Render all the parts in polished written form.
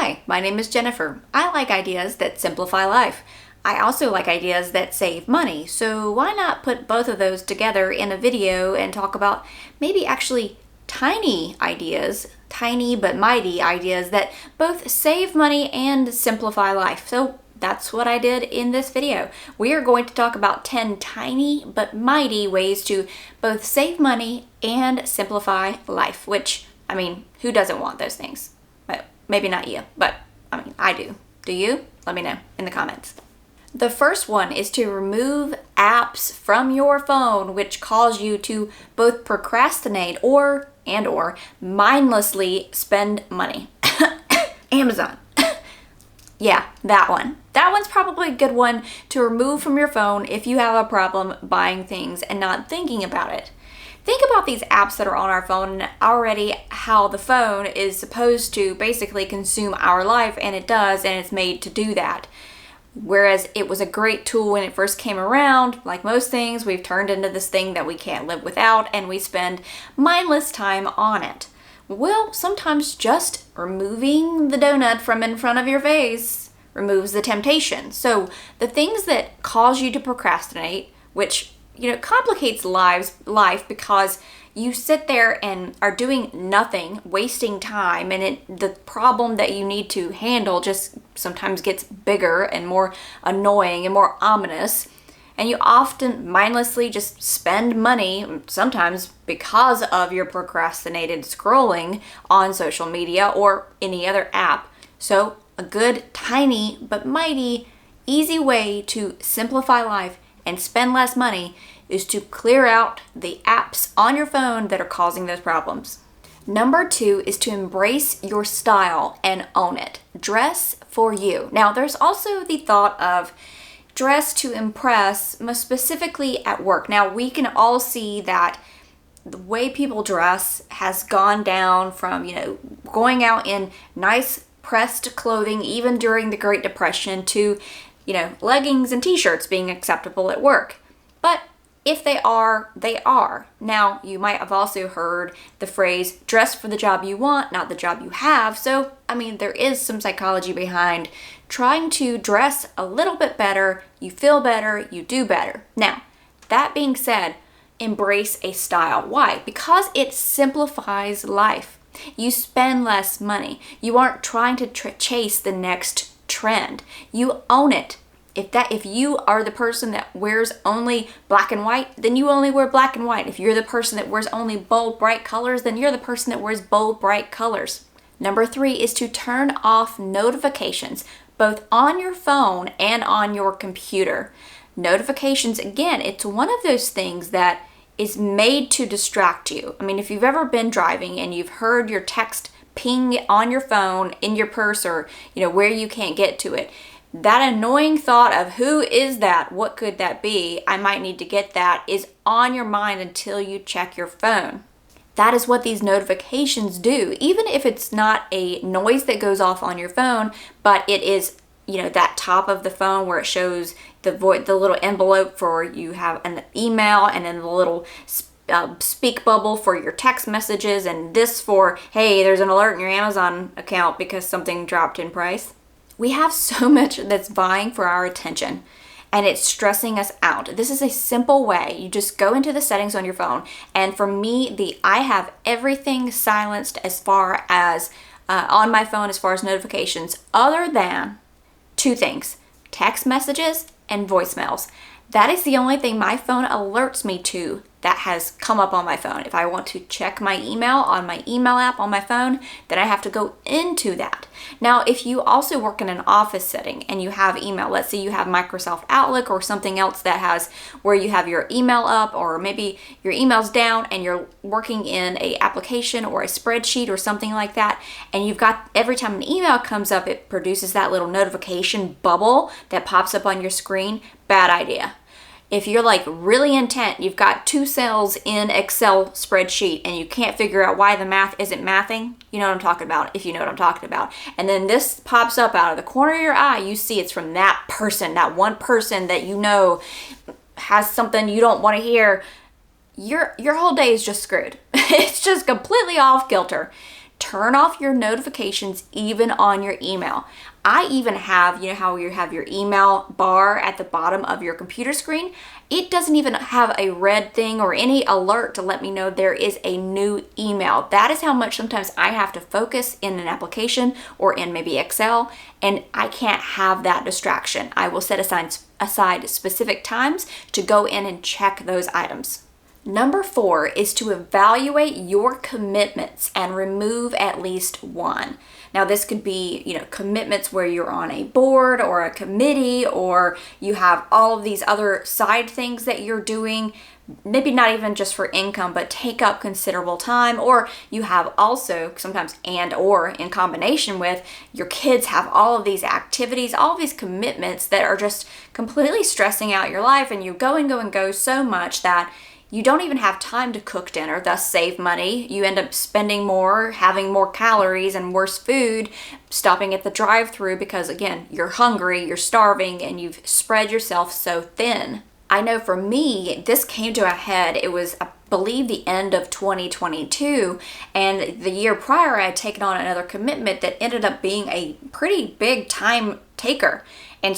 Hi, my name is Jennifer. I like ideas that simplify life. I also like ideas that save money, so why not put both of those together in a video and talk about maybe actually tiny ideas, tiny but mighty ideas that both save money and simplify life. So that's what I did in this video. We are going to talk about 10 tiny but mighty ways to both save money and simplify life, which, who doesn't want those things? Well, maybe not you, but I do. Do you? Let me know in the comments. The first one is to remove apps from your phone which cause you to both procrastinate or mindlessly spend money. Amazon. Yeah, that one. That one's probably a good one to remove from your phone if you have a problem buying things and not thinking about it. Think about these apps that are on our phone and already how the phone is supposed to basically consume our life, and it does, and it's made to do that. Whereas it was a great tool when it first came around, like most things, we've turned into this thing that we can't live without, and we spend mindless time on it. Well, sometimes just removing the donut from in front of your face removes the temptation. So the things that cause you to procrastinate, which complicates life because you sit there and are doing nothing, wasting time, and the problem that you need to handle just sometimes gets bigger and more annoying and more ominous. And you often mindlessly just spend money, sometimes because of your procrastinated scrolling on social media or any other app. So a good, tiny, but mighty, easy way to simplify life and spend less money is to clear out the apps on your phone that are causing those problems. Number 2 is to embrace your style and own it. Dress for you. Now, there's also the thought of dress to impress, most specifically at work. Now, we can all see that the way people dress has gone down from, going out in nice pressed clothing even during the Great Depression to, leggings and t-shirts being acceptable at work. But if they are, they are. Now, you might have also heard the phrase, dress for the job you want, not the job you have. So, there is some psychology behind trying to dress a little bit better, you feel better, you do better. Now, that being said, embrace a style. Why? Because it simplifies life. You spend less money. You aren't trying to chase the next trend. You own it. If you are the person that wears only black and white, then you only wear black and white. If you're the person that wears only bold, bright colors, then you're the person that wears bold, bright colors. Number 3 is to turn off notifications, both on your phone and on your computer. Notifications, again, it's one of those things that is made to distract you. If you've ever been driving and you've heard your text ping on your phone, in your purse, or where you can't get to it, that annoying thought of who is that? What could that be? I might need to get that is on your mind until you check your phone. That is what these notifications do. Even if it's not a noise that goes off on your phone, but it is, that top of the phone where it shows the little envelope for you have an email, and then the little speak bubble for your text messages, and this for, hey, there's an alert in your Amazon account because something dropped in price. We have so much that's vying for our attention, and it's stressing us out. This is a simple way. You just go into the settings on your phone, and for me, I have everything silenced as far as on my phone as far as notifications, other than 2 things: text messages and voicemails. That is the only thing my phone alerts me to that has come up on my phone. If I want to check my email on my email app on my phone, then I have to go into that. Now, if you also work in an office setting and you have email, let's say you have Microsoft Outlook or something else that has where you have your email up, or maybe your email's down and you're working in a application or a spreadsheet or something like that, and you've got, every time an email comes up, it produces that little notification bubble that pops up on your screen. Bad idea. If you're really intent, you've got 2 cells in Excel spreadsheet and you can't figure out why the math isn't mathing, you know what I'm talking about, if you know what I'm talking about. And then this pops up out of the corner of your eye, you see it's from that person, that one person that has something you don't want to hear. Your whole day is just screwed. It's just completely off kilter. Turn off your notifications even on your email. I even have, you know how you have your email bar at the bottom of your computer screen? It doesn't even have a red thing or any alert to let me know there is a new email. That is how much sometimes I have to focus in an application or in maybe Excel, and I can't have that distraction. I will set aside specific times to go in and check those items. Number 4 is to evaluate your commitments and remove at least one. Now this could be, commitments where you're on a board or a committee, or you have all of these other side things that you're doing, maybe not even just for income, but take up considerable time. Or you have also sometimes or in combination with your kids have all of these activities, all of these commitments that are just completely stressing out your life, and you go and go so much that you don't even have time to cook dinner, thus save money. You end up spending more, having more calories and worse food, stopping at the drive-thru because, again, you're hungry, you're starving, and you've spread yourself so thin. I know for me, this came to a head. It was, I believe, the end of 2022, and the year prior I had taken on another commitment that ended up being a pretty big time taker and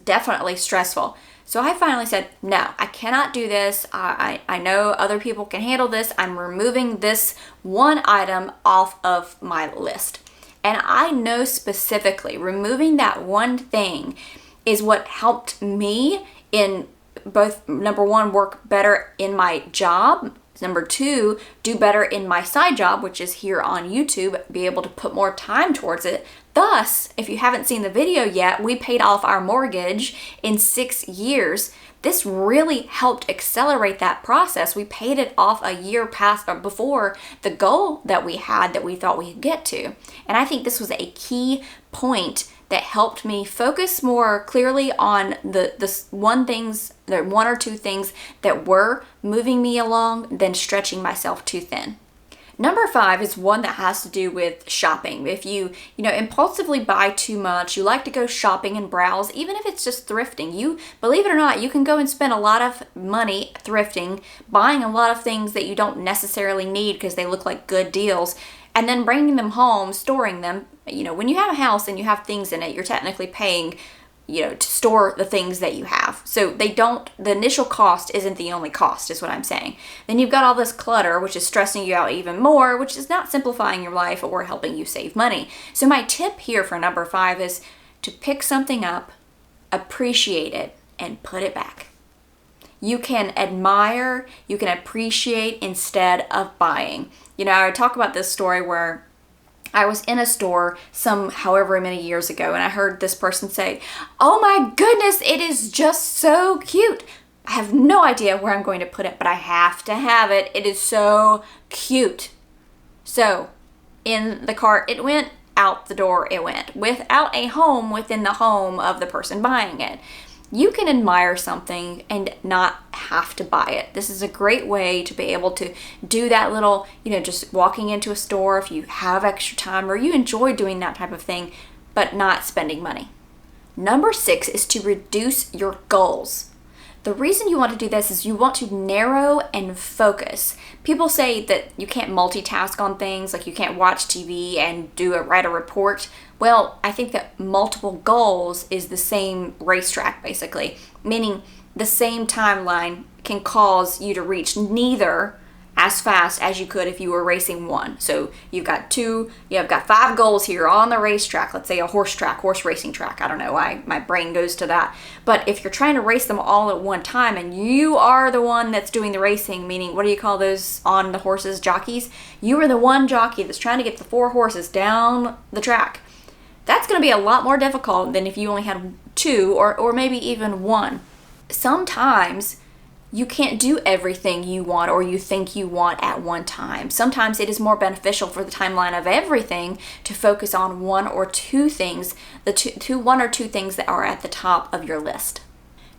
definitely stressful. So I finally said, no, I cannot do this. I know other people can handle this. I'm removing this one item off of my list. And I know specifically removing that one thing is what helped me in both, number 1, work better in my job. Number 2, do better in my side job, which is here on YouTube, be able to put more time towards it. Thus, if you haven't seen the video yet, we paid off our mortgage in 6 years. This really helped accelerate that process. We paid it off a year past or before the goal that we had that we thought we could get to. And I think this was a key point that helped me focus more clearly on the one or two things that were moving me along than stretching myself too thin. Number 5 is one that has to do with shopping. If you impulsively buy too much, you like to go shopping and browse, even if it's just thrifting. You, believe it or not, you can go and spend a lot of money thrifting, buying a lot of things that you don't necessarily need because they look like good deals, and then bringing them home, storing them. When you have a house and you have things in it, you're technically paying to store the things that you have. So the initial cost isn't the only cost, is what I'm saying. Then you've got all this clutter, which is stressing you out even more, which is not simplifying your life or helping you save money. So my tip here for number 5 is to pick something up, appreciate it, and put it back. You can admire, you can appreciate instead of buying. I talk about this story where I was in a store however many years ago, and I heard this person say, "Oh my goodness, it is just so cute. I have no idea where I'm going to put it, but I have to have it. It is so cute." So in the cart it went, out the door it went, without a home within the home of the person buying it. You can admire something and not have to buy it. This is a great way to be able to do that little, just walking into a store if you have extra time or you enjoy doing that type of thing, but not spending money. Number 6 is to reduce your goals. The reason you want to do this is you want to narrow and focus. People say that you can't multitask on things, like you can't watch TV and write a report. Well, I think that multiple goals is the same racetrack, basically, meaning the same timeline can cause you to reach neither as fast as you could if you were racing one. So you've got 5 goals here on the racetrack, let's say a horse racing track. I don't know why my brain goes to that. But if you're trying to race them all at one time and you are the one that's doing the racing, meaning, what do you call those on the horses, jockeys? You are the one jockey that's trying to get the 4 horses down the track. That's going to be a lot more difficult than if you only had 2 or maybe even 1. Sometimes you can't do everything you want or you think you want at one time. Sometimes it is more beneficial for the timeline of everything to focus on 1 or 2 things, the 1 or 2 things that are at the top of your list.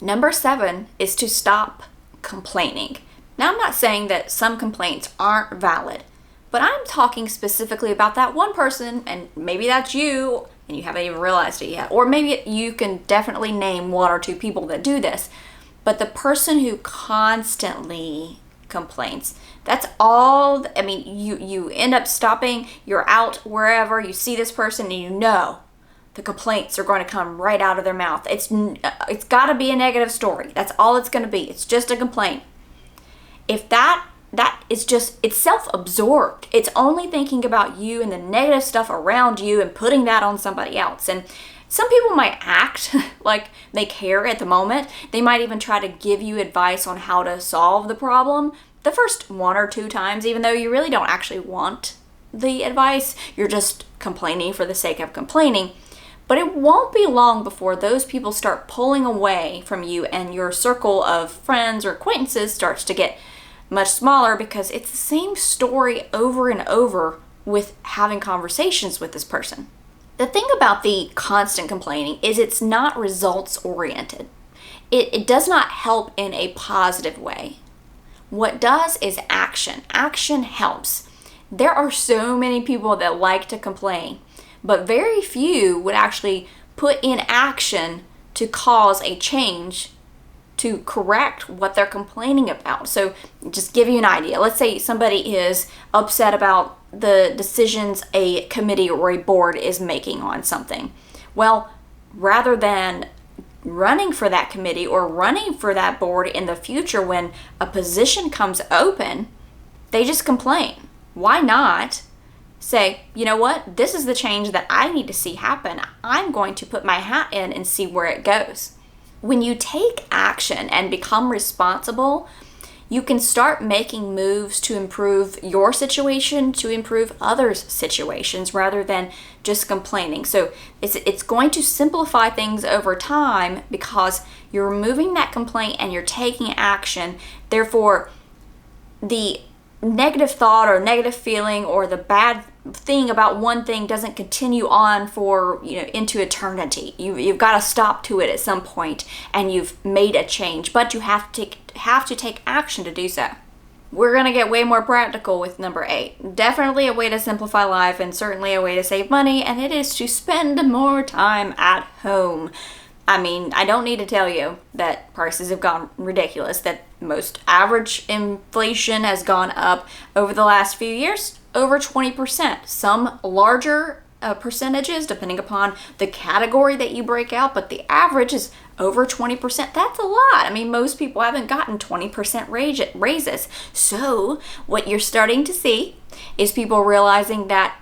Number 7 is to stop complaining. Now, I'm not saying that some complaints aren't valid, but I'm talking specifically about that one person, and maybe that's you and you haven't even realized it yet. Or maybe you can definitely name 1 or 2 people that do this. But the person who constantly complaints. That's all. I mean, you end up stopping, you're out wherever, you see this person and you know the complaints are going to come right out of their mouth. It's got to be a negative story. That's all it's going to be. It's just a complaint. If that is just, it's self-absorbed. It's only thinking about you and the negative stuff around you and putting that on somebody else. And some people might act like they care at the moment. They might even try to give you advice on how to solve the problem the first 1 or 2 times, even though you really don't actually want the advice. You're just complaining for the sake of complaining. But it won't be long before those people start pulling away from you and your circle of friends or acquaintances starts to get much smaller, because it's the same story over and over with having conversations with this person. The thing about the constant complaining is it's not results oriented. It does not help in a positive way. What does is action. Action helps. There are so many people that like to complain, but very few would actually put in action to cause a change to correct what they're complaining about. So just give you an idea. Let's say somebody is upset about the decisions a committee or a board is making on something. Well, rather than running for that committee or running for that board in the future when a position comes open, they just complain. Why not say, you know what, this is the change that I need to see happen. I'm going to put my hat in and see where it goes. When you take action and become responsible, you can start making moves to improve your situation, to improve others' situations, rather than just complaining. So it's going to simplify things over time because you're removing that complaint and you're taking action. Therefore, the negative thought or negative feeling or the bad thing about one thing doesn't continue on for, into eternity. You've got to stop to it at some point, and you've made a change, but you have to take action to do so. We're going to get way more practical with number 8. Definitely a way to simplify life and certainly a way to save money, and it is to spend more time at home. I mean, I don't need to tell you that prices have gone ridiculous, that most average inflation has gone up over the last few years, over 20%. Some larger percentages, depending upon the category that you break out, but the average is over 20%. That's a lot. I mean, most people haven't gotten 20% raises. So what you're starting to see is people realizing that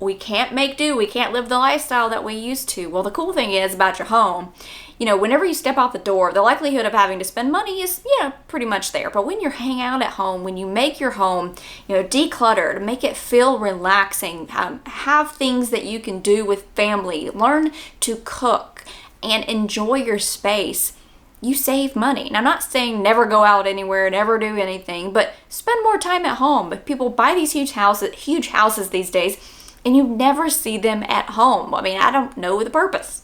we can't make do. We can't live the lifestyle that we used to. Well, the cool thing is about your home, whenever you step out the door, the likelihood of having to spend money is, pretty much there. But when you're hanging out at home, when you make your home, decluttered, make it feel relaxing, have things that you can do with family, learn to cook and enjoy your space, you save money. Now, I'm not saying never go out anywhere, never do anything, but spend more time at home. But people buy these huge houses these days, and you never see them at home. I mean, I don't know the purpose.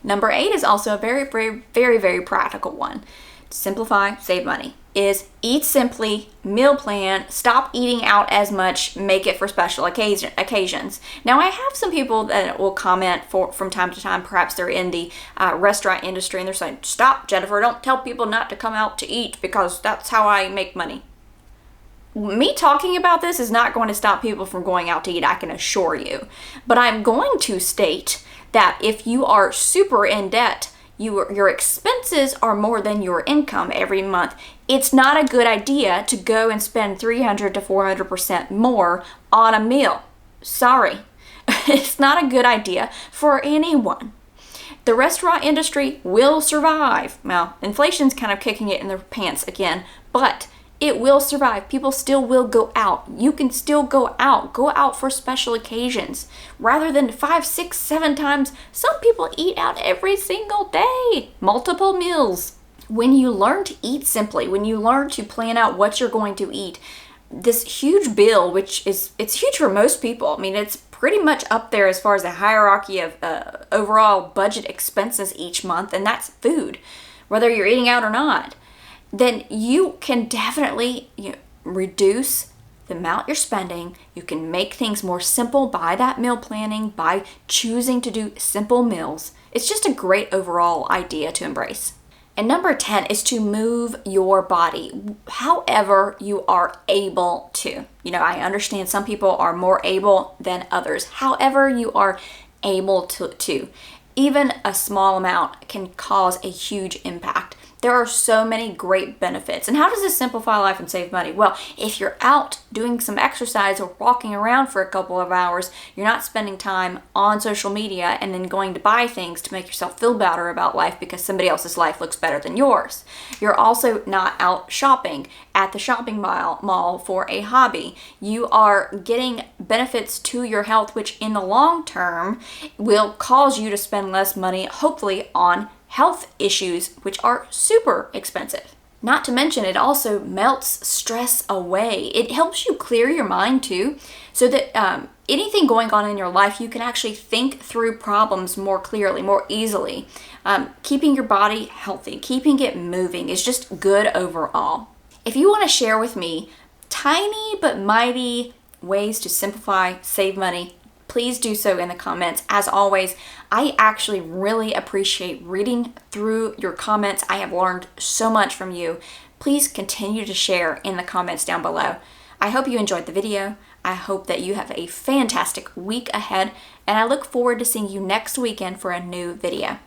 Number 8 is also a very, very, very, very practical one. Simplify, save money. Is eat simply, meal plan, stop eating out as much, make it for special occasions. Now, I have some people that will comment from time to time, perhaps they're in the restaurant industry, and they're saying, stop, Jennifer, don't tell people not to come out to eat because that's how I make money. Me talking about this is not going to stop people from going out to eat, I can assure you. But I'm going to state that if you are super in debt, your expenses are more than your income every month, it's not a good idea to go and spend 300 to 400% more on a meal. Sorry. It's not a good idea for anyone. The restaurant industry will survive. Now, inflation's kind of kicking it in the pants again, but it will survive. People still will go out. You can still go out. Go out for special occasions. Rather than 5, 6, 7 times, some people eat out every single day. Multiple meals. When you learn to eat simply, when you learn to plan out what you're going to eat, this huge bill, it's huge for most people. I mean, it's pretty much up there as far as the hierarchy of overall budget expenses each month, and that's food, whether you're eating out or not. Then you can definitely reduce the amount you're spending. You can make things more simple by that meal planning, by choosing to do simple meals. It's just a great overall idea to embrace. And number 10 is to move your body however you are able to. I understand some people are more able than others. However you are able to. Even a small amount can cause a huge impact. There are so many great benefits. And how does this simplify life and save money? Well, if you're out doing some exercise or walking around for a couple of hours, you're not spending time on social media and then going to buy things to make yourself feel better about life because somebody else's life looks better than yours. You're also not out shopping at the shopping mall for a hobby. You are getting benefits to your health, which in the long term will cause you to spend less money, hopefully, on health issues, which are super expensive. Not to mention, it also melts stress away. It helps you clear your mind too, so that anything going on in your life, you can actually think through problems more clearly, more easily. Keeping your body healthy, keeping it moving is just good overall. If you want to share with me tiny but mighty ways to simplify, save money, please do so in the comments. As always, I actually really appreciate reading through your comments. I have learned so much from you. Please continue to share in the comments down below. I hope you enjoyed the video. I hope that you have a fantastic week ahead, and I look forward to seeing you next weekend for a new video.